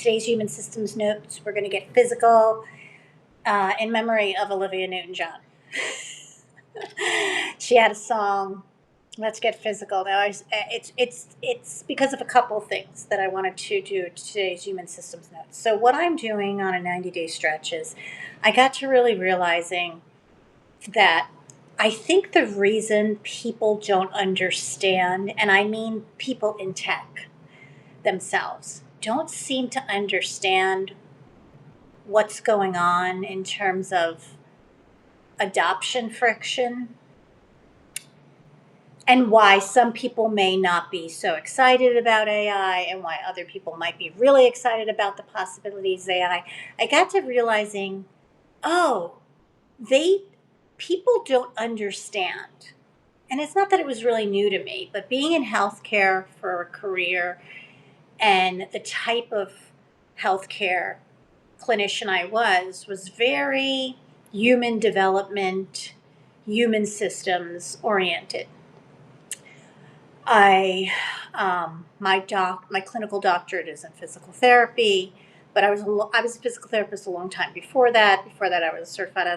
Today's Human Systems Notes, we're going to get physical in memory of Olivia Newton-John. She had a song, "Let's Get Physical." Now, it's because of a couple things that I wanted to do today's Human Systems Notes. So what I'm doing on a 90-day stretch is I got to really realizing that I think the reason people don't understand, and I mean people in tech themselves, don't seem to understand what's going on in terms of adoption friction and why some people may not be so excited about AI and why other people might be really excited about the possibilities of AI. I got to realizing, oh, people don't understand. And it's not that it was really new to me, but being in healthcare for a career and the type of healthcare clinician I was very human development, human systems oriented. My clinical doctorate is in physical therapy, but I was a physical therapist a long time before that. Before that, I was a certified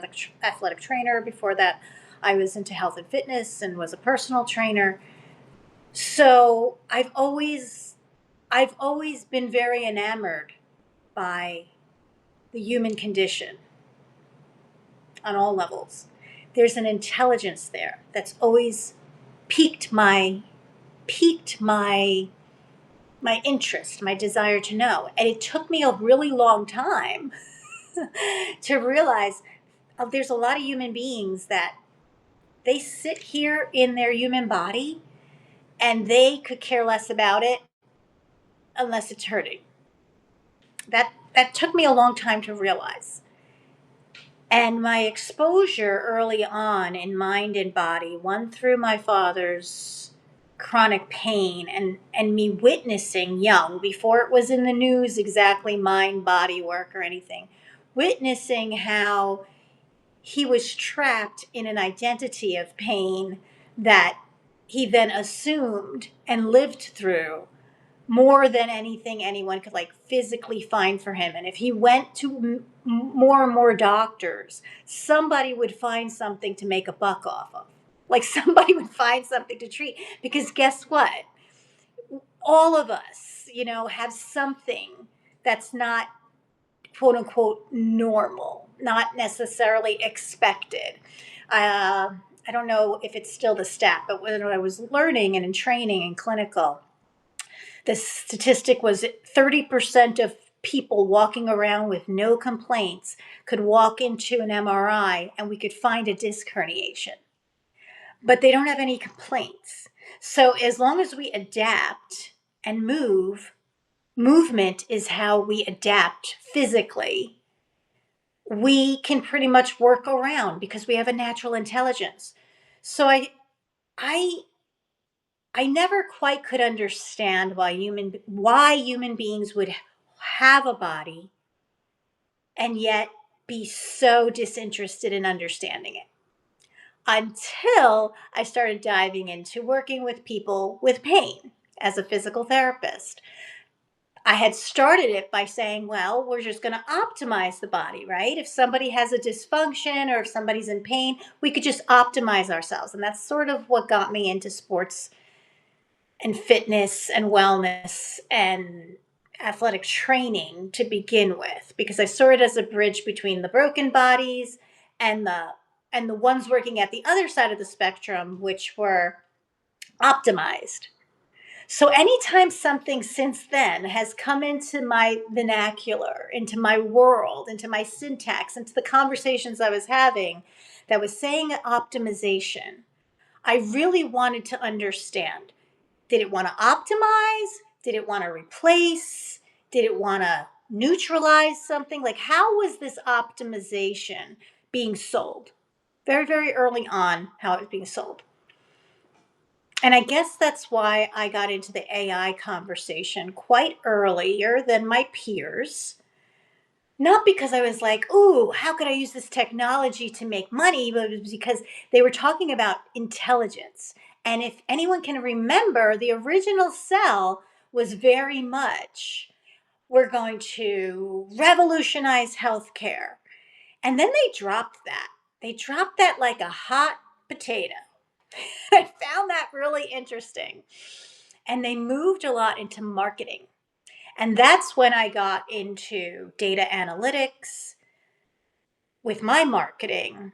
athletic trainer. Before that, I was into health and fitness and was a personal trainer. So I've always been very enamored by the human condition on all levels. There's an intelligence there that's always piqued my interest, my desire to know. And it took me a really long time to realize there's a lot of human beings that they sit here in their human body and they could care less about it unless it's hurting. That took me a long time to realize. And my exposure early on in mind and body, one through my father's chronic pain and me witnessing young, before it was in the news exactly mind body work or anything, witnessing how he was trapped in an identity of pain that he then assumed and lived through more than anything anyone could physically find for him. And if he went to more and more doctors, somebody would find something to make a buck off of. Somebody would find something to treat, because guess what? All of us, have something that's not quote unquote normal, not necessarily expected. I don't know if it's still the stat, but when I was learning and in training in clinical, the statistic was 30% of people walking around with no complaints could walk into an MRI and we could find a disc herniation. But they don't have any complaints. So as long as we adapt and movement is how we adapt physically, we can pretty much work around because we have a natural intelligence. So I never quite could understand why human beings would have a body and yet be so disinterested in understanding it, until I started diving into working with people with pain as a physical therapist. I had started it by saying, well, we're just going to optimize the body, right? If somebody has a dysfunction or if somebody's in pain, we could just optimize ourselves. And that's sort of what got me into sports and fitness and wellness and athletic training to begin with, because I saw it as a bridge between the broken bodies and the ones working at the other side of the spectrum, which were optimized. So anytime something since then has come into my vernacular, into my world, into my syntax, into the conversations I was having that was saying optimization, I really wanted to understand. Did it want to optimize? Did it want to replace? Did it want to neutralize something? How was this optimization being sold? Very, very early on, how it was being sold. And I guess that's why I got into the AI conversation quite earlier than my peers. Not because I was like, ooh, how could I use this technology to make money? But it was because they were talking about intelligence. And if anyone can remember, the original cell was very much We're going to revolutionize healthcare. And then they dropped that. They dropped that like a hot potato. I found that really interesting. And they moved a lot into marketing. And that's when I got into data analytics with my marketing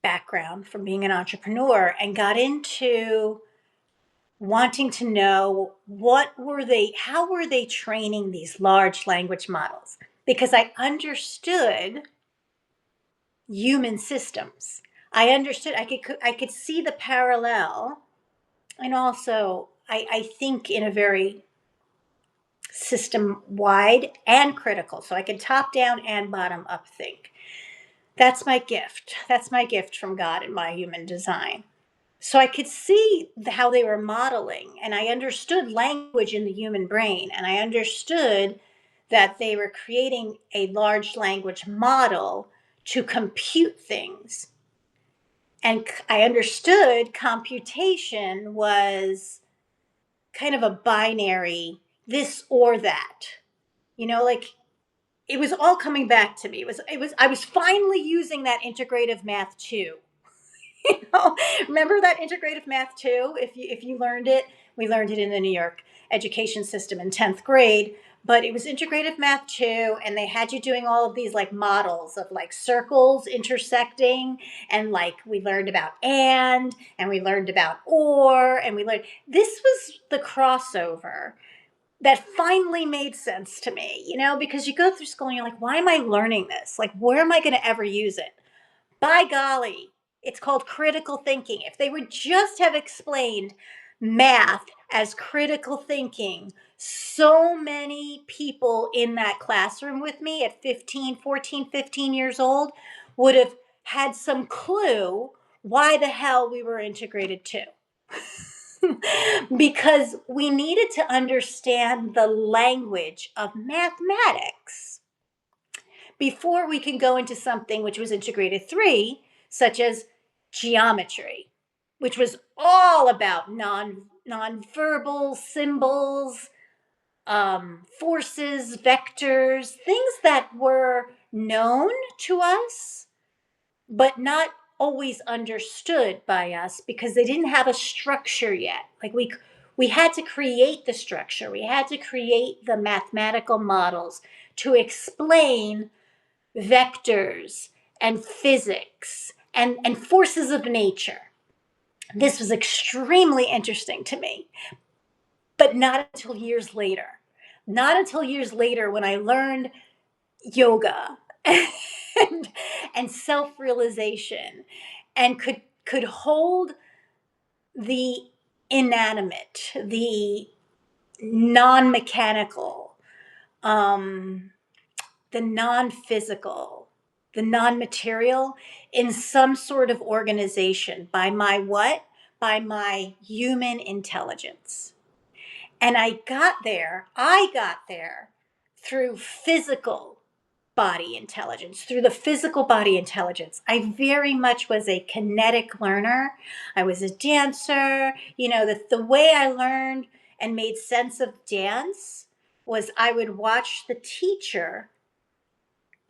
background from being an entrepreneur, and got into wanting to know how were they training these large language models, because I understood human systems. I understood, I could see the parallel, and also I think in a very system wide and critical, so I can top down and bottom up think. That's my gift. That's my gift from God in my human design. So I could see how they were modeling, and I understood language in the human brain, and I understood that they were creating a large language model to compute things. And I understood computation was kind of a binary, this or that. Like, it was all coming back to me. I was finally using that integrative math too. Remember that integrative math too? If you learned it, we learned it in the New York education system in 10th grade, but it was integrative math too, and they had you doing all of these like models of like circles intersecting, and like we learned about and we learned about or, and we learned this was the crossover that finally made sense to me, because you go through school and you're like, why am I learning this? Like, where am I going to ever use it? By golly, it's called critical thinking. If they would just have explained math as critical thinking, so many people in that classroom with me at 15, 14, 15 years old would have had some clue why the hell we were integrated too. Because we needed to understand the language of mathematics before we can go into something which was integrated three, such as geometry, which was all about nonverbal symbols, forces, vectors, things that were known to us, but not always understood by us because they didn't have a structure yet. Like we had to create the structure. We had to create the mathematical models to explain vectors and physics and forces of nature. This was extremely interesting to me, but not until years later. Not until years later when I learned yoga and, and self-realization, and could hold the inanimate, the non-mechanical, the non-physical, the non-material in some sort of organization by my what? By my human intelligence. And I got there through physical body intelligence, through the physical body intelligence. I very much was a kinetic learner. I was a dancer. The way I learned and made sense of dance was I would watch the teacher,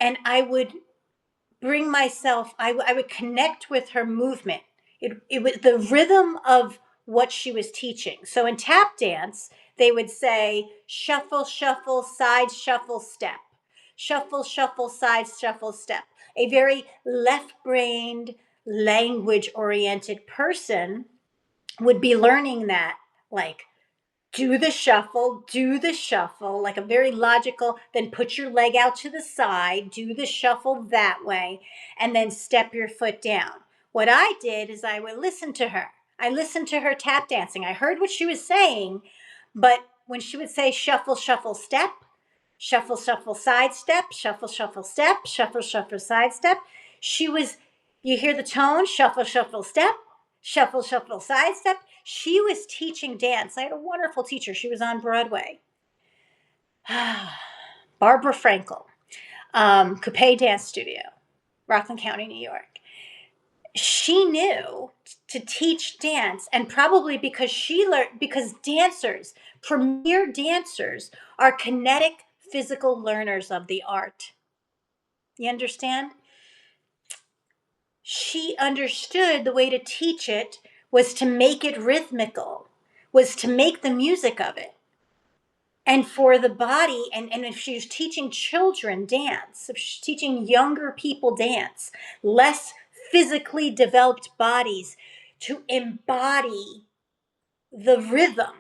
and I would bring myself, I would connect with her movement. It was the rhythm of what she was teaching. So in tap dance, they would say shuffle, shuffle, side shuffle, step. Shuffle, shuffle, side shuffle, step. A very left-brained, language-oriented person would be learning that, like, do the shuffle, like a very logical, then put your leg out to the side, do the shuffle that way, and then step your foot down. What I did is I would listen to her. I listened to her tap dancing. I heard what she was saying, but when she would say shuffle, shuffle, step, shuffle, shuffle, side step, shuffle, shuffle, step, shuffle, shuffle, side step, you hear the tone, shuffle, shuffle, step, shuffle, shuffle, side step. She was teaching dance. I had a wonderful teacher. She was on Broadway. Barbara Frankel, Coupe Dance Studio, Rockland County, New York. she knew to teach dance, and probably because she learned, because dancers, premier dancers, are kinetic physical learners of the art. You understand? She understood the way to teach it was to make it rhythmical, was to make the music of it. And for the body, and if she's teaching children dance, if she's teaching younger people dance, less physically developed bodies, to embody the rhythm,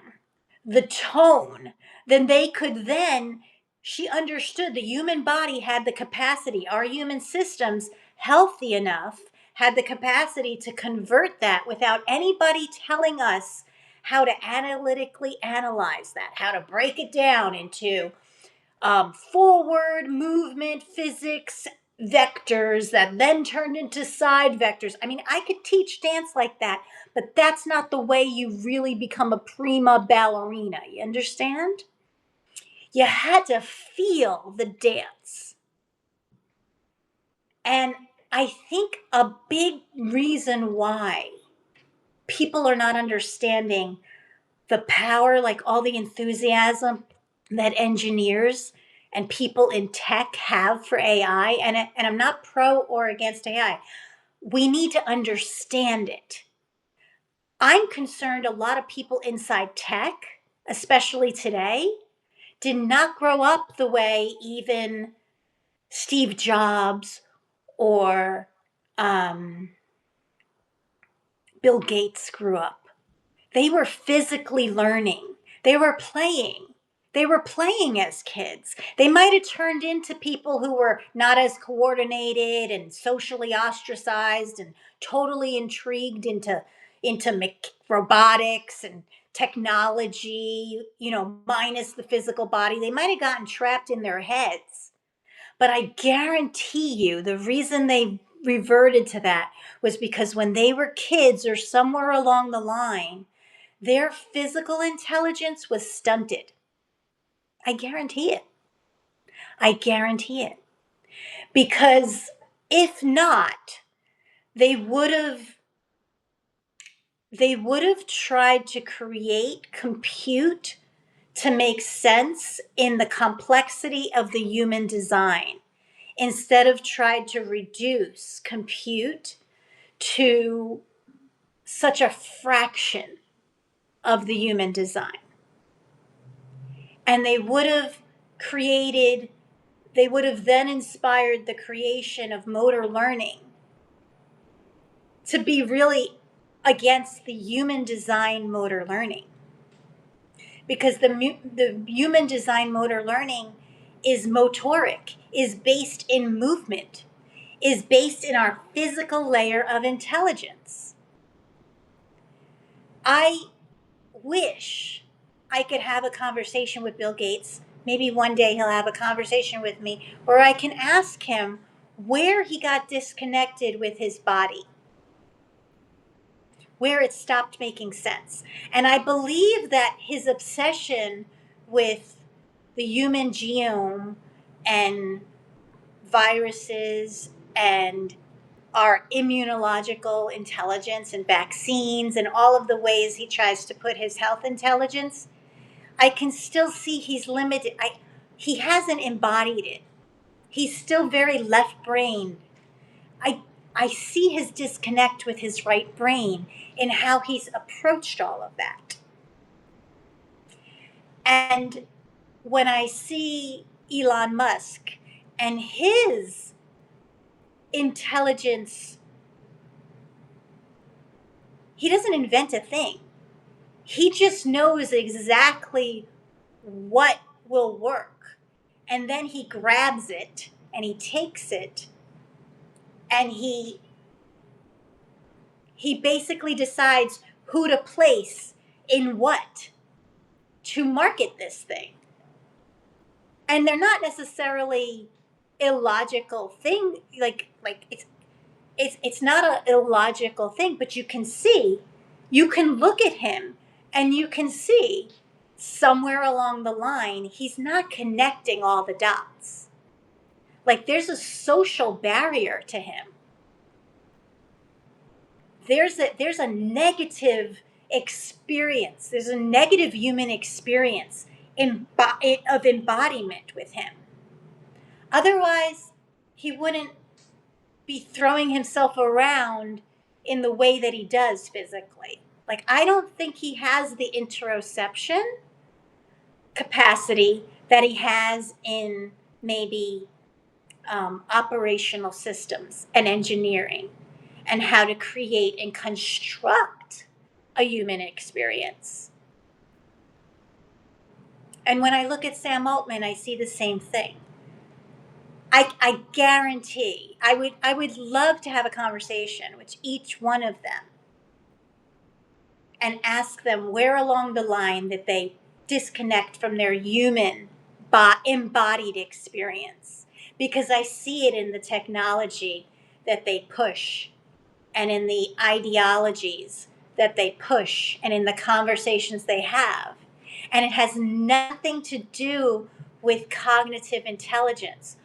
the tone, then they could then, she understood the human body had the capacity, our human systems, healthy enough, had the capacity to convert that without anybody telling us how to analytically analyze that, how to break it down into forward movement physics vectors that then turned into side vectors. I mean, I could teach dance like that, but that's not the way you really become a prima ballerina. You understand? You had to feel the dance. And I think a big reason why people are not understanding the power, like all the enthusiasm that engineers and people in tech have for AI, and I'm not pro or against AI. We need to understand it. I'm concerned a lot of people inside tech, especially today, did not grow up the way even Steve Jobs or Bill Gates grew up. They were physically learning. They were playing. They were playing as kids. They might have turned into people who were not as coordinated and socially ostracized and totally intrigued into robotics and technology, minus the physical body. They might have gotten trapped in their heads. But I guarantee you the reason they reverted to that was because when they were kids or somewhere along the line, their physical intelligence was stunted. I guarantee it. I guarantee it. Because if not, they would have tried to create compute to make sense in the complexity of the human design instead of tried to reduce compute to such a fraction of the human design. And they would have then inspired the creation of motor learning to be really against the human design motor learning. Because the human design motor learning is motoric, is based in movement, is based in our physical layer of intelligence. I wish I could have a conversation with Bill Gates. Maybe one day he'll have a conversation with me where I can ask him where he got disconnected with his body, where it stopped making sense. And I believe that his obsession with the human genome and viruses and our immunological intelligence and vaccines and all of the ways he tries to put his health intelligence, I can still see he's limited. He hasn't embodied it. He's still very left brain. I see his disconnect with his right brain in how he's approached all of that. And when I see Elon Musk and his intelligence, he doesn't invent a thing. He just knows exactly what will work. And then he grabs it and he takes it and he basically decides who to place in what to market this thing. And they're not necessarily illogical thing, like it's not an illogical thing, but you can look at him and you can see somewhere along the line he's not connecting all the dots. Like there's a social barrier to him. there's a negative experience. There's a negative human experience of embodiment with him. Otherwise, he wouldn't be throwing himself around in the way that he does physically. Like, I don't think he has the interoception capacity that he has in maybe operational systems and engineering and how to create and construct a human experience. And when I look at Sam Altman, I see the same thing. I guarantee I would love to have a conversation with each one of them and ask them where along the line that they disconnect from their human embodied experience, because I see it in the technology that they push and in the ideologies that they push and in the conversations they have. And it has nothing to do with cognitive intelligence.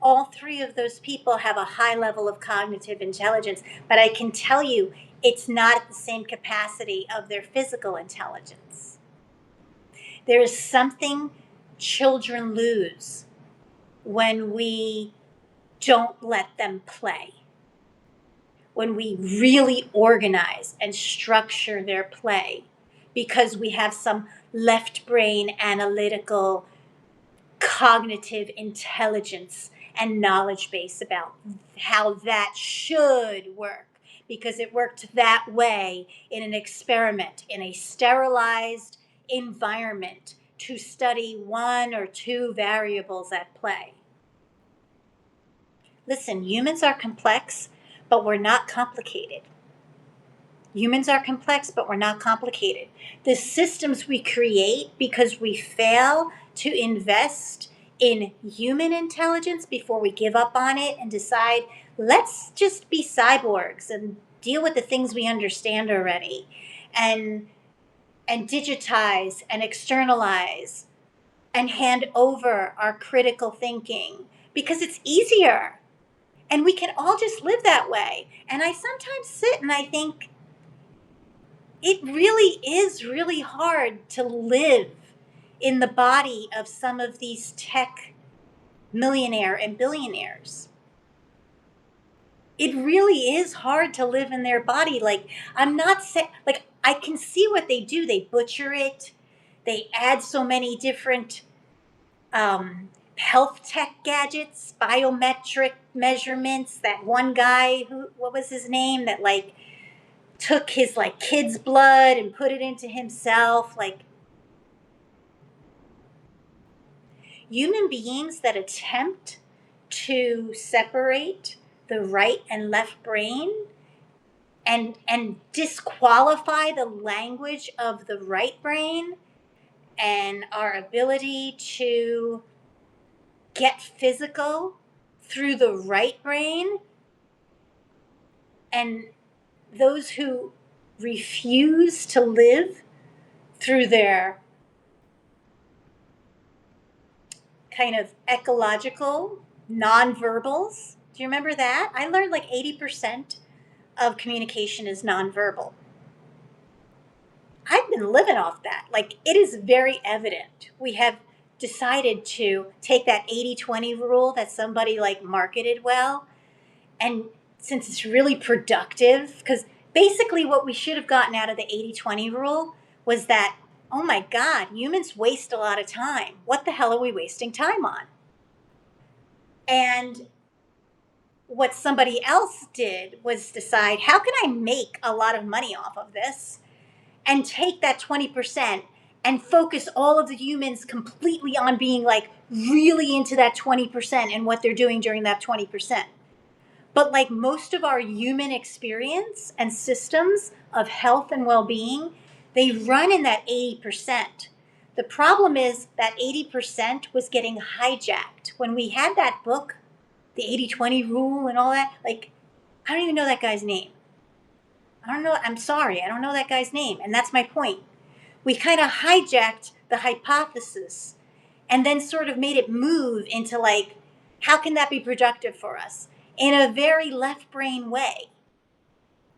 All three of those people have a high level of cognitive intelligence, but I can tell you it's not at the same capacity of their physical intelligence. There is something children lose when we don't let them play, when we really organize and structure their play, because we have some left brain analytical cognitive intelligence and knowledge base about how that should work, because it worked that way in an experiment in a sterilized environment to study one or two variables at play. Listen, humans are complex, but we're not complicated. Humans are complex, but we're not complicated. The systems we create because we fail to invest in human intelligence before we give up on it and decide, let's just be cyborgs and deal with the things we understand already, and digitize and externalize and hand over our critical thinking because it's easier. And we can all just live that way. And I sometimes sit and I think, it really is really hard to live in the body of some of these tech millionaire and billionaires. It really is hard to live in their body. Like, I'm not saying, like, I can see what they do. They butcher it. They add so many different health tech gadgets, biometric measurements. That one guy, what was his name, that like took his like kid's blood and put it into himself. Like, human beings that attempt to separate the right and left brain and disqualify the language of the right brain and our ability to get physical through the right brain, and those who refuse to live through their kind of ecological nonverbals. Do you remember that? I learned like 80% of communication is nonverbal. I've been living off that. Like, it is very evident. We have decided to take that 80-20 rule that somebody like marketed well, and since it's really productive, because basically what we should have gotten out of the 80-20 rule was that, oh my God, humans waste a lot of time. What the hell are we wasting time on? And what somebody else did was decide, how can I make a lot of money off of this? And take that 20% and focus all of the humans completely on being like really into that 20% and what they're doing during that 20%. But like most of our human experience and systems of health and well-being, they run in that 80%. The problem is that 80% was getting hijacked. When we had that book, the 80-20 rule and all that, like, I don't even know that guy's name. I don't know. I'm sorry. I don't know that guy's name. And that's my point. We kind of hijacked the hypothesis and then sort of made it move into like, how can that be productive for us? In a very left brain way.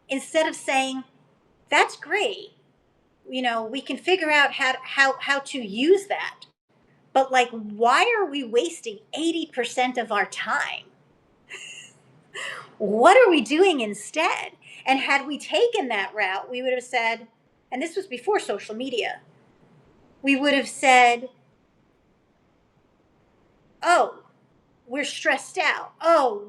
instead of saying, that's great, we can figure out how to use that. But like, why are we wasting 80% of our time? What are we doing instead? And had we taken that route, we would have said, and this was before social media, we would have said, oh, we're stressed out. Oh,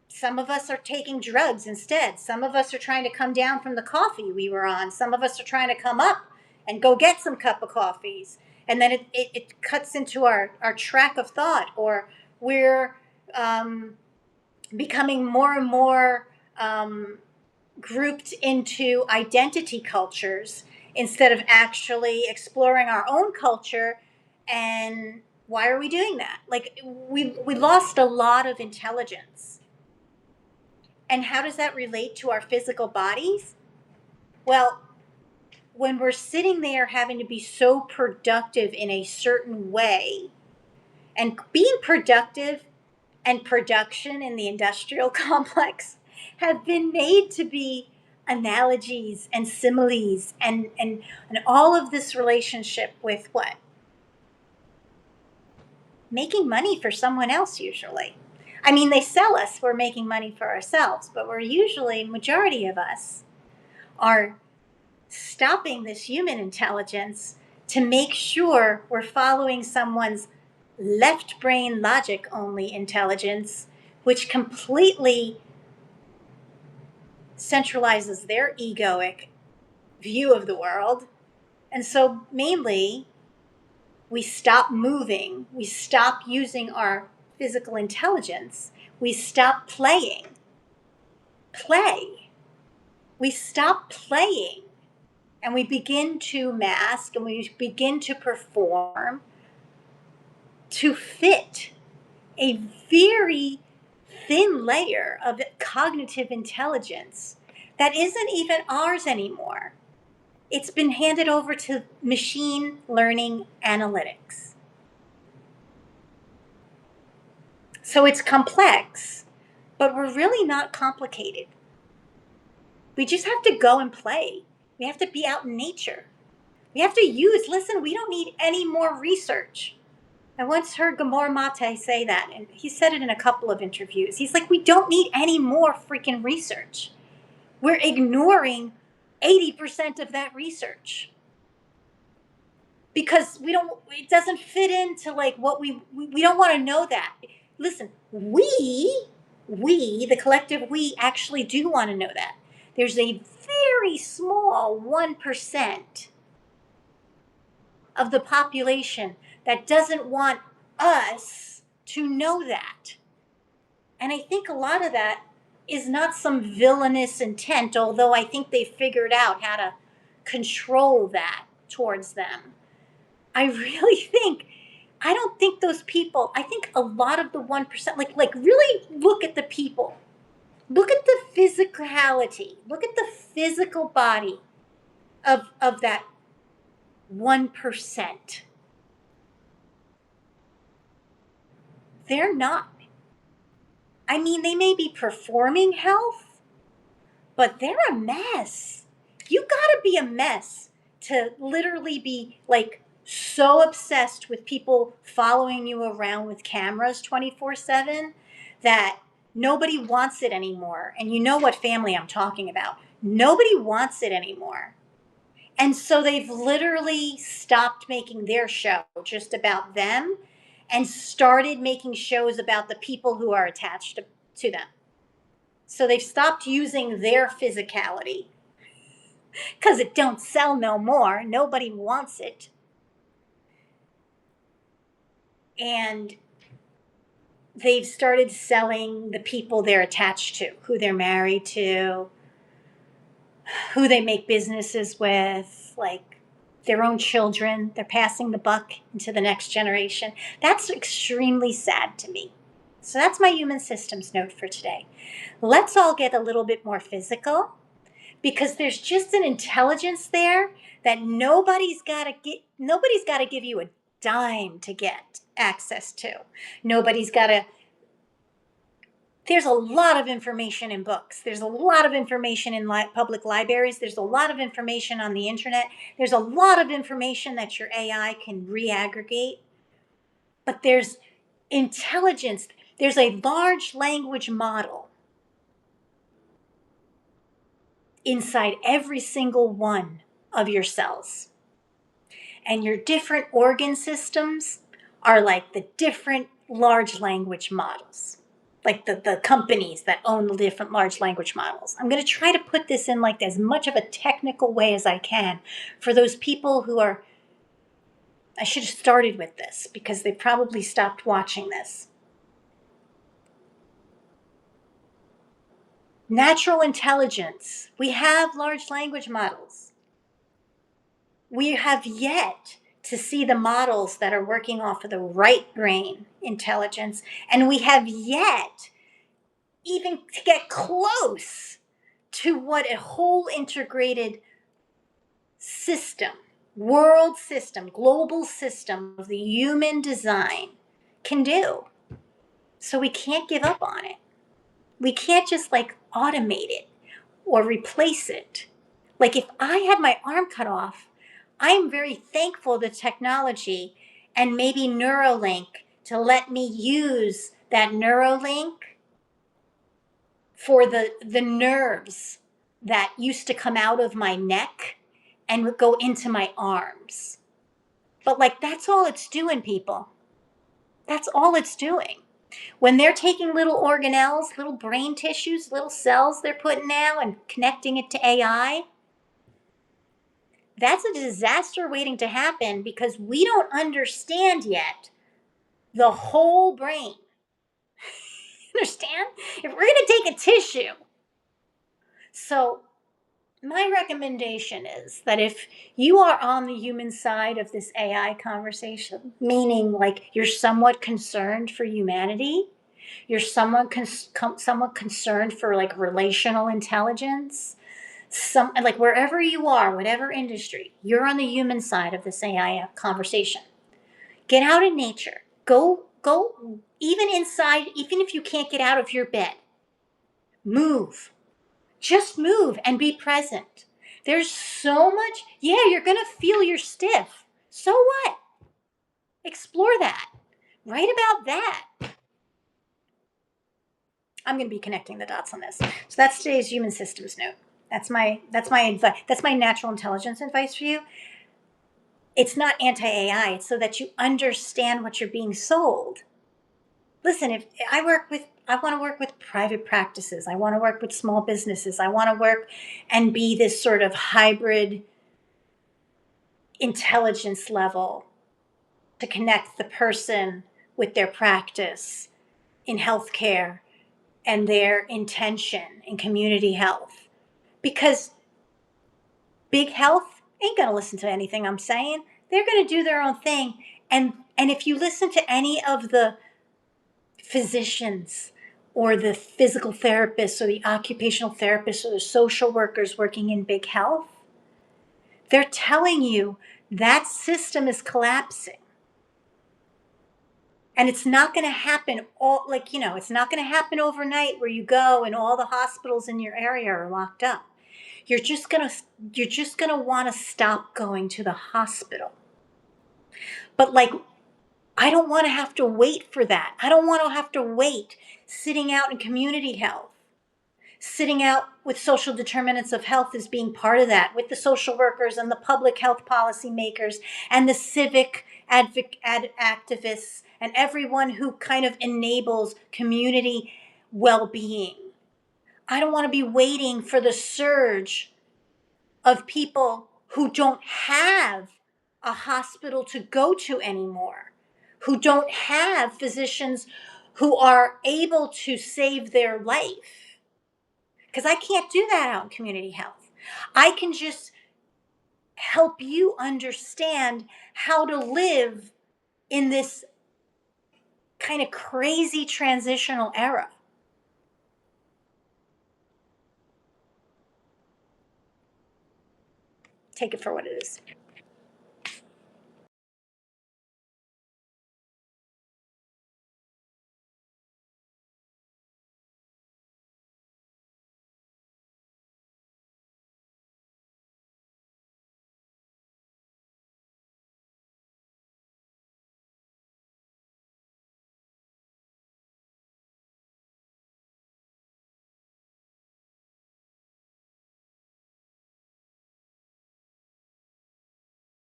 some of us are taking drugs instead. Some of us are trying to come down from the coffee we were on. Some of us are trying to come up and go get some cup of coffees. And then it cuts into our track of thought, or we're becoming more and more grouped into identity cultures instead of actually exploring our own culture. And why are we doing that? Like, we lost a lot of intelligence. And how does that relate to our physical bodies? Well, when we're sitting there having to be so productive in a certain way, and being productive and production in the industrial complex have been made to be analogies and similes, and all of this relationship with what? Making money for someone else, usually. I mean, they sell us, we're making money for ourselves, but we're usually, majority of us, are stopping this human intelligence to make sure we're following someone's left brain logic only intelligence, which completely centralizes their egoic view of the world. And so mainly, we stop moving, we stop using our physical intelligence, we stop playing. We stop playing, and we begin to mask, and we begin to perform to fit a very thin layer of cognitive intelligence that isn't even ours anymore. It's been handed over to machine learning analytics. So it's complex, but we're really not complicated. We just have to go and play. We have to be out in nature. We have to listen, we don't need any more research. I once heard Gabor Mate say that, and he said it in a couple of interviews. He's like, we don't need any more freaking research. We're ignoring 80% of that research because it doesn't fit into like what we don't want to know that. Listen, we, the collective we, actually do want to know that. There's a very small 1% of the population that doesn't want us to know that. And I think a lot of that is not some villainous intent, although I think they figured out how to control that towards them. I don't think those people, I think a lot of the 1%, like really look at the people. Look at the physicality. Look at the physical body of that 1%. They're not. I mean, they may be performing health, but they're a mess. You gotta be a mess to literally be like so obsessed with people following you around with cameras 24/7 that nobody wants it anymore. And you know what family I'm talking about. Nobody wants it anymore. And so they've literally stopped making their show just about them and started making shows about the people who are attached to them. So they've stopped using their physicality because it don't sell no more. Nobody wants it. And they've started selling the people they're attached to, who they're married to, who they make businesses with, like their own children. They're passing the buck into the next generation. That's extremely sad to me. So that's my human systems note for today. Let's all get a little bit more physical, because there's just an intelligence there that nobody's got to give you a dime to get access to. Nobody's got to There's a lot of information in books. There's a lot of information in public libraries. There's a lot of information on the internet. There's a lot of information that your AI can re-aggregate. But there's intelligence. There's a large language model inside every single one of your cells. And your different organ systems are like the different large language models, like the companies that own the different large language models. I'm going to try to put this in like as much of a technical way as I can for those people who are, I should have started with this because they probably stopped watching this. Natural intelligence. We have large language models. We have yet to see the models that are working off of the right brain intelligence, and we have yet even to get close to what a whole integrated system, world system, global system of the human design can do. So we can't give up on it. We can't just like automate it or replace it. Like if I had my arm cut off, I'm very thankful to technology and maybe Neuralink to let me use that Neuralink for the nerves that used to come out of my neck and would go into my arms. But like that's all it's doing, people. That's all it's doing. When they're taking little organelles, little brain tissues, little cells they're putting now and connecting it to AI, that's a disaster waiting to happen because we don't understand yet the whole brain. Understand? If we're going to take a tissue. So my recommendation is that if you are on the human side of this AI conversation, meaning like you're somewhat concerned for humanity, you're somewhat concerned for like relational intelligence, like wherever you are, whatever industry, you're on the human side of this AI conversation. Get out in nature. Go even inside, even if you can't get out of your bed. Move. Just move and be present. There's so much. Yeah, you're going to feel you're stiff. So what? Explore that. Write about that. I'm going to be connecting the dots on this. So that's today's human systems note. That's my advice. That's my natural intelligence advice for you. It's not anti-AI. It's so that you understand what you're being sold. Listen, if I want to work with private practices. I want to work with small businesses. I want to work and be this sort of hybrid intelligence level to connect the person with their practice in healthcare and their intention in community health. Because big health ain't going to listen to anything I'm saying. They're going to do their own thing. And if you listen to any of the physicians or the physical therapists or the occupational therapists or the social workers working in big health, they're telling you that system is collapsing. And it's not going to happen it's not going to happen overnight where you go and all the hospitals in your area are locked up. You're just going to want to stop going to the hospital. But like, I don't want to have to wait for that. I don't want to have to wait sitting out in community health. Sitting out with social determinants of health as being part of that, with the social workers and the public health policy makers and the civic activists and everyone who kind of enables community well-being. I don't want to be waiting for the surge of people who don't have a hospital to go to anymore, who don't have physicians who are able to save their life. Because I can't do that out in community health. I can just help you understand how to live in this kind of crazy transitional era. Take it for what it is.